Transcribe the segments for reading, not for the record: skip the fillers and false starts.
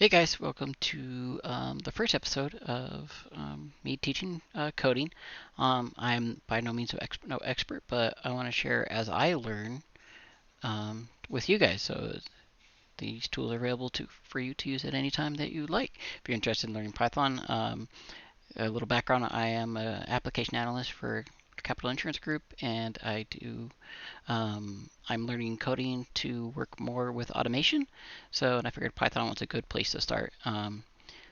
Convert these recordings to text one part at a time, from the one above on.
Hey guys, welcome to the first episode of me teaching coding. I'm by no means no expert, but I want to share as I learn with you guys. So these tools are available for you to use at any time that you like. If you're interested in learning Python, a little background: I am an application analyst for Capital Insurance Group, and I'm learning coding to work more with automation. And I figured Python was a good place to start.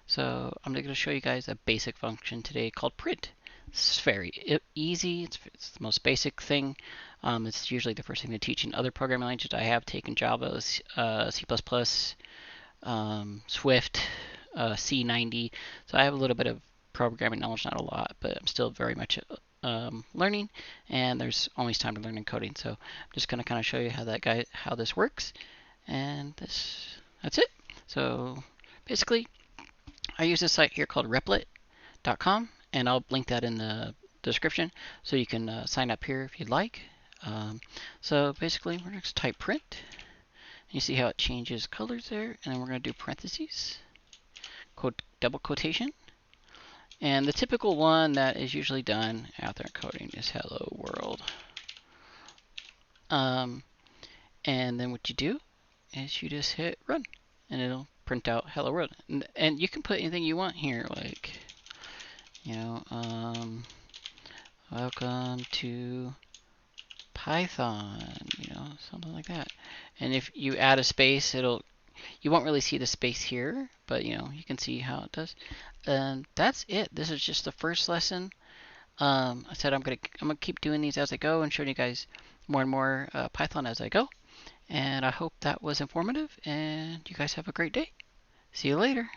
So I'm going to show you guys a basic function today called print. It's very easy. It's the most basic thing. It's usually the first thing to teach in other programming languages. I have taken Java, C++, Swift, C90. So I have a little bit of programming knowledge, not a lot, but I'm still very much learning. And there's always time to learn and coding. So I'm just going to kind of show you how this works, and that's it. So basically, I use this site here called Replit.com, and I'll link that in the description so you can sign up here if you'd like. So basically, we're going to type print. You see how it changes colors there, and then we're going to do parentheses, double quotation. And the typical one that is usually done out there in coding is hello world. And then what you do is you just hit run, and it'll print out hello world. And you can put anything you want here, like, you know, welcome to Python, something like that. And if you add a space, you won't really see the space here, but you can see how it does. And that's it. This is just the first lesson. I said I'm gonna keep doing these as I go and showing you guys more and more Python as I go. And I hope that was informative. And you guys have a great day. See you later.